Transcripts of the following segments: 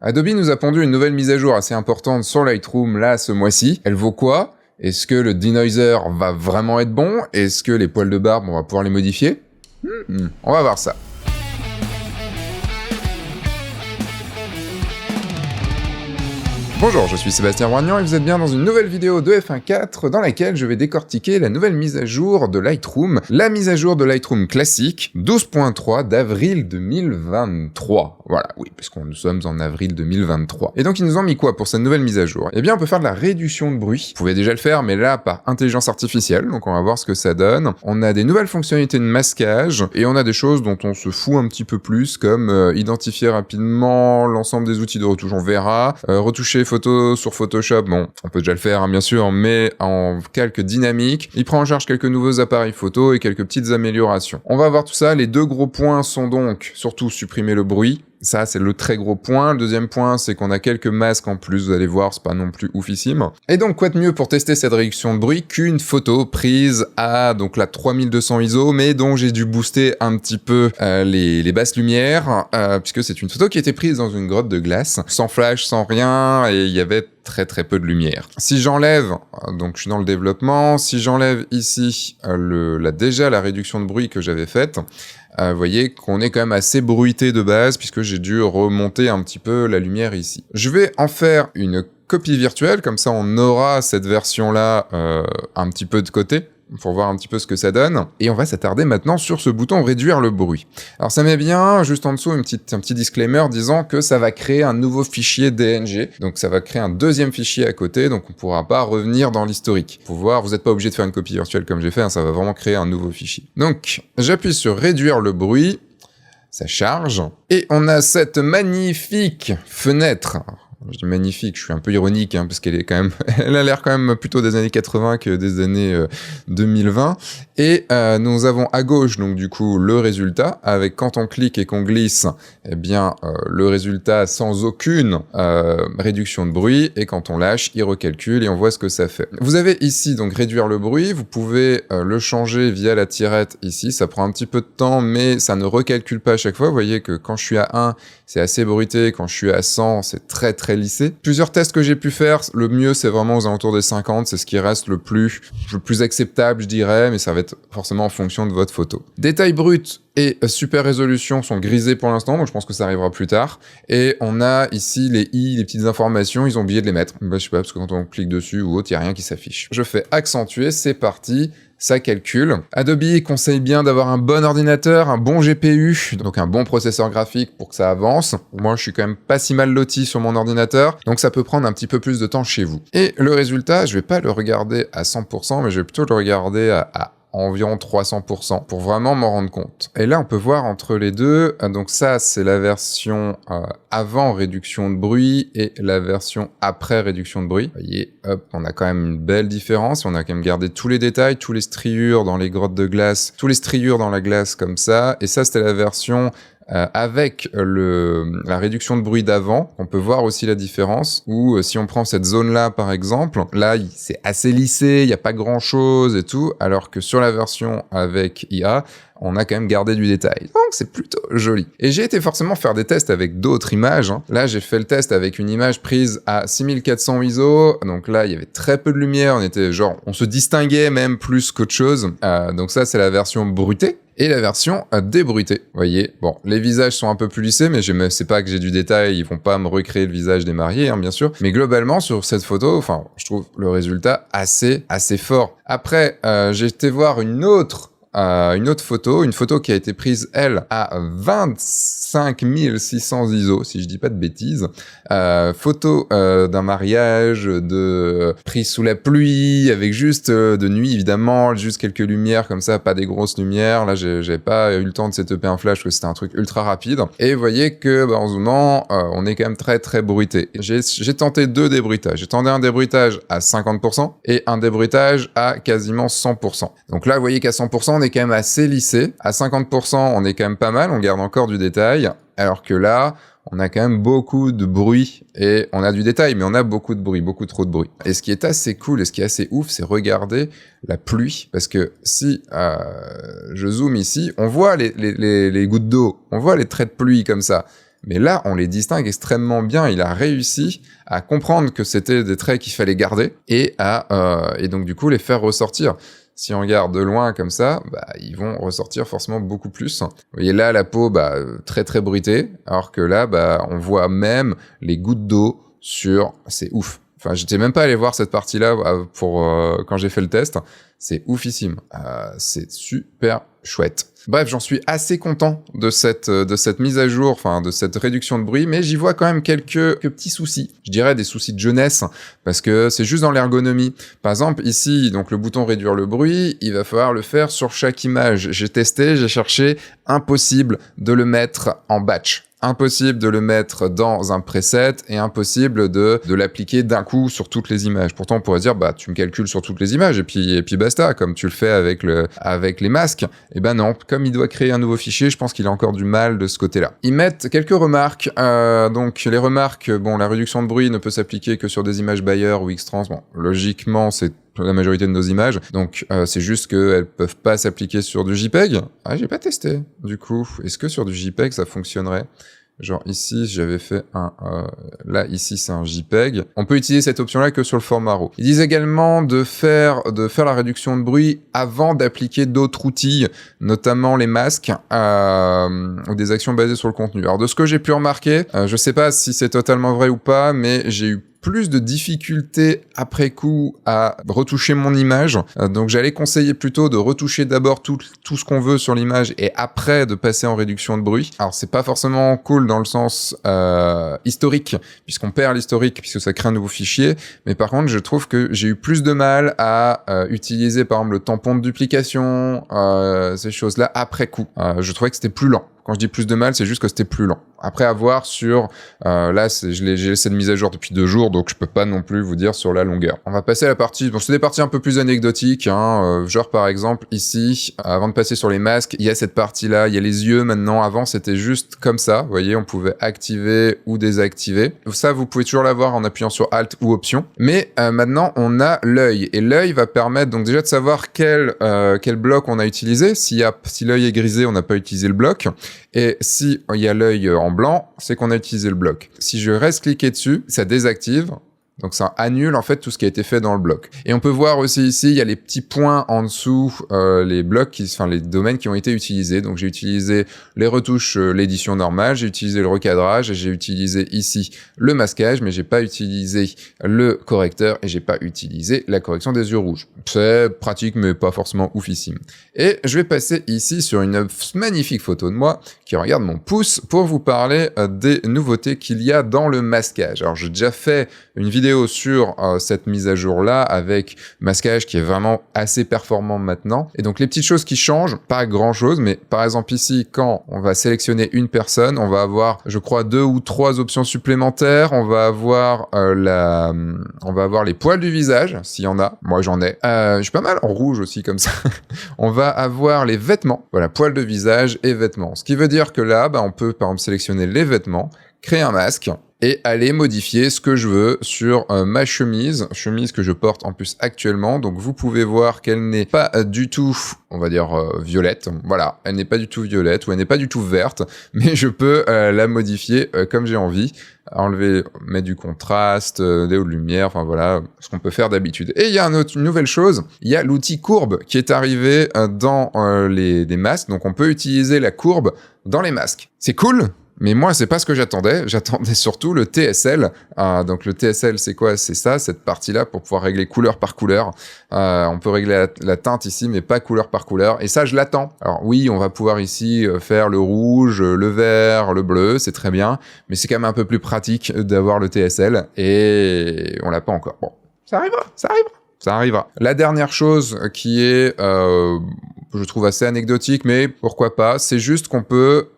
Adobe nous a pondu une nouvelle mise à jour assez importante sur Lightroom là ce mois-ci. Elle vaut quoi? Est-ce que le denoiser va vraiment être bon? Est-ce que les poils de barbe, on va pouvoir les modifier? On va voir ça. Bonjour, je suis Sébastien Brognan et vous êtes bien dans une nouvelle vidéo de F1.4 dans laquelle je vais décortiquer la nouvelle mise à jour de Lightroom, la mise à jour de Lightroom classique 12.3 d'avril 2023. Voilà, oui, puisqu'on nous sommes en avril 2023. Et donc ils nous ont mis quoi pour cette nouvelle mise à jour? Eh bien on peut faire de la réduction de bruit. Vous pouvez déjà le faire, mais là par intelligence artificielle, donc on va voir ce que ça donne. On a des nouvelles fonctionnalités de masquage, et on a des choses dont on se fout un petit peu plus, comme identifier rapidement l'ensemble des outils de retouche, on verra, retoucher photos sur Photoshop, bon, on peut déjà le faire, hein, bien sûr, mais en calque dynamique. Il prend en charge quelques nouveaux appareils photo et quelques petites améliorations. On va voir tout ça. Les deux gros points sont donc, surtout, supprimer le bruit. Ça, c'est le très gros point. Le deuxième point, c'est qu'on a quelques masques en plus, vous allez voir, c'est pas non plus oufissime. Et donc, quoi de mieux pour tester cette réduction de bruit qu'une photo prise à, donc la 3200 ISO, mais dont j'ai dû booster un petit peu les basses lumières, puisque c'est une photo qui était prise dans une grotte de glace, sans flash, sans rien, et il y avait très peu de lumière. Si j'enlève, donc je suis dans le développement, si j'enlève ici déjà la réduction de bruit que j'avais faite, vous voyez qu'on est quand même assez bruité de base puisque j'ai dû remonter un petit peu la lumière ici. Je vais en faire une copie virtuelle, comme ça on aura cette version-là un petit peu de côté, pour voir un petit peu ce que ça donne. Et on va s'attarder maintenant sur ce bouton réduire le bruit. Alors ça met bien, juste en dessous, un petit disclaimer disant que ça va créer un nouveau fichier DNG. Donc ça va créer un deuxième fichier à côté, donc on pourra pas revenir dans l'historique. Faut voir, vous n'êtes pas obligé de faire une copie virtuelle comme j'ai fait, hein, ça va vraiment créer un nouveau fichier. Donc j'appuie sur réduire le bruit, ça charge, et on a cette magnifique fenêtre. Je dis magnifique, je suis un peu ironique, hein, parce qu'elle est quand même, elle a l'air quand même plutôt des années 80 que des années 2020. Et nous avons à gauche, donc du coup, le résultat, avec quand on clique et qu'on glisse, eh bien, le résultat sans aucune réduction de bruit, et quand on lâche, il recalcule et on voit ce que ça fait. Vous avez ici, donc, réduire le bruit, vous pouvez le changer via la tirette ici, ça prend un petit peu de temps, mais ça ne recalcule pas à chaque fois. Vous voyez que quand je suis à 1, c'est assez bruité, quand je suis à 100, c'est très lissé. Plusieurs tests que j'ai pu faire, le mieux c'est vraiment aux alentours des 50, c'est ce qui reste le plus acceptable je dirais, mais ça va être forcément en fonction de votre photo. Détail brut et super résolution sont grisés pour l'instant, donc je pense que ça arrivera plus tard. Et on a ici les i, les petites informations, ils ont oublié de les mettre. Bah, je sais pas, parce que quand on clique dessus ou autre, il n'y a rien qui s'affiche. Je fais accentuer, c'est parti. Ça calcule. Adobe conseille bien d'avoir un bon ordinateur, un bon GPU, donc un bon processeur graphique pour que ça avance. Moi, je suis quand même pas si mal loti sur mon ordinateur, donc ça peut prendre un petit peu plus de temps chez vous. Et le résultat, je vais pas le regarder à 100%, mais je vais plutôt le regarder à environ 300% pour vraiment m'en rendre compte. Et là, on peut voir entre les deux, donc ça, c'est la version avant réduction de bruit et la version après réduction de bruit. Vous voyez, hop, on a quand même une belle différence. On a quand même gardé tous les détails, tous les striures dans les grottes de glace, tous les striures dans la glace comme ça. Et ça, c'était la version avec la réduction de bruit d'avant. On peut voir aussi la différence, où si on prend cette zone-là par exemple, là c'est assez lissé, il n'y a pas grand-chose et tout, alors que sur la version avec IA, on a quand même gardé du détail. Donc c'est plutôt joli. Et j'ai été forcément faire des tests avec d'autres images, hein. Là j'ai fait le test avec une image prise à 6400 ISO, donc là il y avait très peu de lumière, on se distinguait même plus qu'autre chose. Donc ça c'est la version bruitée. Et la version débruitée. Vous voyez, bon, les visages sont un peu plus lissés, mais c'est pas que j'ai du détail, ils vont pas me recréer le visage des mariés, hein, bien sûr. Mais globalement, sur cette photo, enfin, je trouve le résultat assez fort. Après, j'ai été voir une autre photo qui a été prise, elle, à 25 600 ISO, si je dis pas de bêtises. Photo d'un mariage, prise sous la pluie, avec juste de nuit, évidemment, juste quelques lumières comme ça, pas des grosses lumières. Là, j'avais pas eu le temps de setuper un flash, parce que c'était un truc ultra rapide. Et vous voyez que, en zoomant, on est quand même très bruité. J'ai tenté deux débruitages. J'ai tenté un débruitage à 50% et un débruitage à quasiment 100%. Donc là, vous voyez qu'à 100%, on est quand même assez lissé. À 50%, on est quand même pas mal, on garde encore du détail. Alors que là, on a quand même beaucoup de bruit et on a du détail, mais on a beaucoup de bruit, beaucoup trop de bruit. Et ce qui est assez cool et ce qui est assez ouf, c'est regarder la pluie, parce que si je zoome ici, on voit les gouttes d'eau, on voit les traits de pluie comme ça. Mais là, on les distingue extrêmement bien. Il a réussi à comprendre que c'était des traits qu'il fallait garder et donc du coup les faire ressortir. Si on regarde de loin comme ça, bah, ils vont ressortir forcément beaucoup plus. Vous voyez là, la peau, bah, très très bruitée, alors que là, bah, on voit même les gouttes d'eau sur... C'est ouf. Enfin, j'étais même pas allé voir cette partie-là pour quand j'ai fait le test. C'est oufissime. C'est super chouette. Bref, j'en suis assez content de cette mise à jour, enfin de cette réduction de bruit, mais j'y vois quand même quelques petits soucis. Je dirais des soucis de jeunesse, parce que c'est juste dans l'ergonomie. Par exemple, ici, donc le bouton réduire le bruit, il va falloir le faire sur chaque image. J'ai testé, j'ai cherché, impossible de le mettre en batch. Impossible de le mettre dans un preset et impossible de l'appliquer d'un coup sur toutes les images. Pourtant, on pourrait dire, bah, tu me calcules sur toutes les images et puis basta, comme tu le fais avec les masques. Et ben non, comme il doit créer un nouveau fichier, je pense qu'il a encore du mal de ce côté-là. Ils mettent quelques remarques. Donc, les remarques, bon, la réduction de bruit ne peut s'appliquer que sur des images Bayer ou X-Trans. Bon, logiquement, c'est la majorité de nos images. Donc, c'est juste qu'elles peuvent pas s'appliquer sur du JPEG. Ah, j'ai pas testé. Du coup, est-ce que sur du JPEG, ça fonctionnerait? Genre ici, j'avais fait là, ici, c'est un JPEG. On peut utiliser cette option-là que sur le format RAW. Ils disent également de faire la réduction de bruit avant d'appliquer d'autres outils, notamment les masques, ou des actions basées sur le contenu. Alors, de ce que j'ai pu remarquer, je sais pas si c'est totalement vrai ou pas, mais j'ai eu plus de difficultés après coup à retoucher mon image. Donc j'allais conseiller plutôt de retoucher d'abord tout ce qu'on veut sur l'image et après de passer en réduction de bruit. Alors c'est pas forcément cool dans le sens historique, puisqu'on perd l'historique, puisque ça crée un nouveau fichier. Mais par contre, je trouve que j'ai eu plus de mal à utiliser par exemple le tampon de duplication, ces choses-là après coup. Je trouvais que c'était plus lent. Quand je dis plus de mal, c'est juste que c'était plus lent. Après avoir sur... là, j'ai laissé de mise à jour depuis 2 jours, donc je peux pas non plus vous dire sur la longueur. On va passer à la partie... Bon, c'est des parties un peu plus anecdotiques, hein, genre par exemple, ici, avant de passer sur les masques, il y a cette partie-là, il y a les yeux maintenant. Avant, c'était juste comme ça, vous voyez, on pouvait activer ou désactiver. Ça, vous pouvez toujours l'avoir en appuyant sur Alt ou Option. Mais maintenant, on a l'œil. Et l'œil va permettre donc déjà de savoir quel bloc on a utilisé. Si l'œil est grisé, on n'a pas utilisé le bloc. Et si il y a l'œil en blanc, c'est qu'on a utilisé le bloc. Si je reste cliqué dessus, ça désactive. Donc ça annule en fait tout ce qui a été fait dans le bloc. Et on peut voir aussi ici, il y a les petits points en dessous, les blocs, les domaines qui ont été utilisés. Donc j'ai utilisé les retouches, l'édition normale, j'ai utilisé le recadrage, et j'ai utilisé ici le masquage, mais j'ai pas utilisé le correcteur et j'ai pas utilisé la correction des yeux rouges. C'est pratique, mais pas forcément oufissime. Et je vais passer ici sur une magnifique photo de moi qui regarde mon pouce pour vous parler des nouveautés qu'il y a dans le masquage. Alors j'ai déjà fait une vidéo sur cette mise à jour là avec masquage qui est vraiment assez performant maintenant. Et donc les petites choses qui changent, pas grand chose, mais par exemple ici quand on va sélectionner une personne, on va avoir je crois 2 ou 3 options supplémentaires. On va avoir les poils du visage s'il y en a. Moi j'en ai. Je suis pas mal en rouge aussi comme ça. On va avoir les vêtements. Voilà, poils de visage et vêtements. Ce qui veut dire que là, on peut par exemple sélectionner les vêtements, créer un masque et aller modifier ce que je veux sur ma chemise que je porte en plus actuellement. Donc vous pouvez voir qu'elle n'est pas du tout, on va dire violette. Voilà, elle n'est pas du tout violette ou elle n'est pas du tout verte, mais je peux la modifier comme j'ai envie. Enlever, mettre du contraste, des hauts de lumière, enfin voilà, ce qu'on peut faire d'habitude. Et il y a une nouvelle chose, il y a l'outil courbe qui est arrivé dans les masques. Donc on peut utiliser la courbe dans les masques. C'est cool. Mais moi, c'est pas ce que j'attendais. J'attendais surtout le TSL. Donc le TSL, c'est quoi? C'est ça, cette partie-là, pour pouvoir régler couleur par couleur. On peut régler la teinte ici, mais pas couleur par couleur. Et ça, je l'attends. Alors oui, on va pouvoir ici faire le rouge, le vert, le bleu, c'est très bien. Mais c'est quand même un peu plus pratique d'avoir le TSL. Et on l'a pas encore. Bon, ça arrivera, ça arrivera. Ça arrivera. La dernière chose qui est, je trouve assez anecdotique, mais pourquoi pas, c'est juste qu'on peut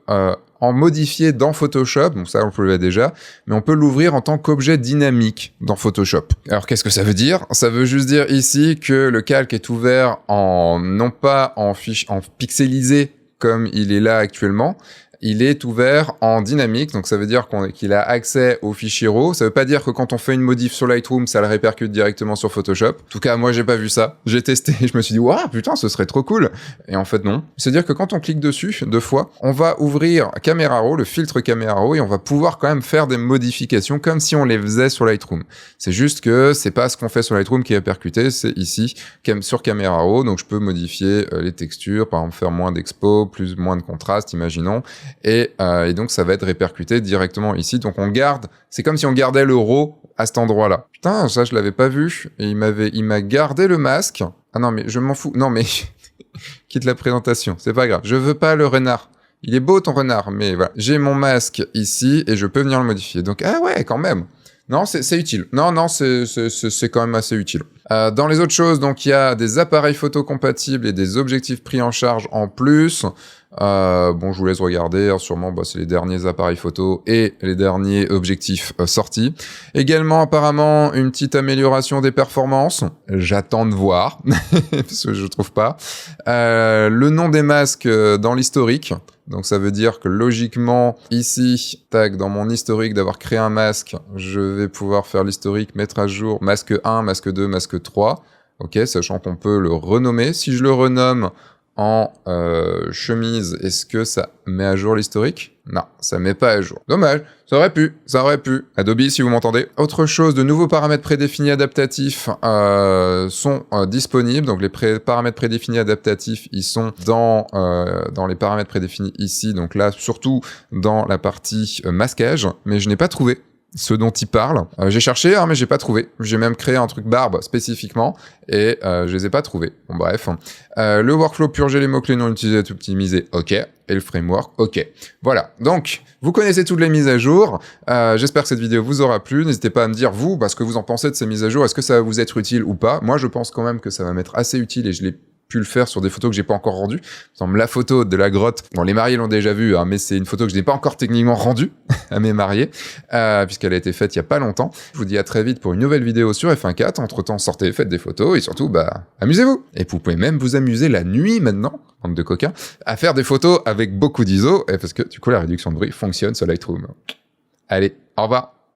en modifier dans Photoshop, donc ça on peut le faire déjà, mais on peut l'ouvrir en tant qu'objet dynamique dans Photoshop. Alors qu'est-ce que ça veut dire? Ça veut juste dire ici que le calque est ouvert non pas en pixelisé comme il est là actuellement. il est ouvert en dynamique, donc ça veut dire qu'il a accès au fichier RAW. Ça veut pas dire que quand on fait une modif sur Lightroom, ça le répercute directement sur Photoshop. En tout cas, moi, j'ai pas vu ça. J'ai testé et je me suis dit, waouh, putain, ce serait trop cool. Et en fait, non. C'est-à-dire que quand on clique dessus, 2 fois, on va ouvrir Camera Raw, le filtre Camera Raw, et on va pouvoir quand même faire des modifications comme si on les faisait sur Lightroom. C'est juste que c'est pas ce qu'on fait sur Lightroom qui est répercuté, c'est ici, sur Camera Raw. Donc, je peux modifier les textures, par exemple, faire moins d'expo, moins de contraste, imaginons. Et donc, ça va être répercuté directement ici. Donc, on garde, c'est comme si on gardait le RAW à cet endroit-là. Putain, ça, je l'avais pas vu. Et il m'a gardé le masque. Ah non, mais je m'en fous. Non, mais quitte la présentation. C'est pas grave. Je veux pas le renard. Il est beau, ton renard. Mais voilà. J'ai mon masque ici et je peux venir le modifier. Donc, ah ouais, quand même. Non, c'est utile. Non, c'est quand même assez utile. Dans les autres choses, donc, il y a des appareils photo compatibles et des objectifs pris en charge en plus. Bon, je vous laisse regarder, hein, sûrement c'est les derniers appareils photo et les derniers objectifs sortis. Également apparemment une petite amélioration des performances, j'attends de voir, parce que je trouve pas. Le nom des masques dans l'historique, donc ça veut dire que logiquement, ici, tac, dans mon historique d'avoir créé un masque, je vais pouvoir faire l'historique, mettre à jour masque 1, masque 2, masque 3, ok, sachant qu'on peut le renommer. Si je le renomme en chemise, est-ce que ça met à jour l'historique? Non, ça met pas à jour. Dommage, ça aurait pu. Adobe, si vous m'entendez. Autre chose, de nouveaux paramètres prédéfinis adaptatifs sont disponibles. Donc les paramètres prédéfinis adaptatifs, ils sont dans les paramètres prédéfinis ici. Donc là, surtout dans la partie masquage, mais je n'ai pas trouvé ce dont il parle. J'ai cherché, hein, mais j'ai pas trouvé. J'ai même créé un truc barbe spécifiquement, et je les ai pas trouvés. Bon, bref. Le workflow, purger les mots-clés non utilisés, optimiser, ok. Et le framework, ok. Voilà. Donc, vous connaissez toutes les mises à jour. J'espère que cette vidéo vous aura plu. N'hésitez pas à me dire, vous, ce que vous en pensez de ces mises à jour. Est-ce que ça va vous être utile ou pas? Moi, je pense quand même que ça va m'être assez utile, et je l'ai pu le faire sur des photos que j'ai pas encore rendues. Par exemple, la photo de la grotte, bon, les mariés l'ont déjà vue, hein, mais c'est une photo que je n'ai pas encore techniquement rendue à mes mariés, puisqu'elle a été faite il y a pas longtemps. Je vous dis à très vite pour une nouvelle vidéo sur F1.4. Entre-temps, sortez, faites des photos, et surtout, amusez-vous. Et vous pouvez même vous amuser la nuit maintenant, bande de coquins, à faire des photos avec beaucoup d'ISO, parce que du coup, la réduction de bruit fonctionne sur Lightroom. Allez, au revoir.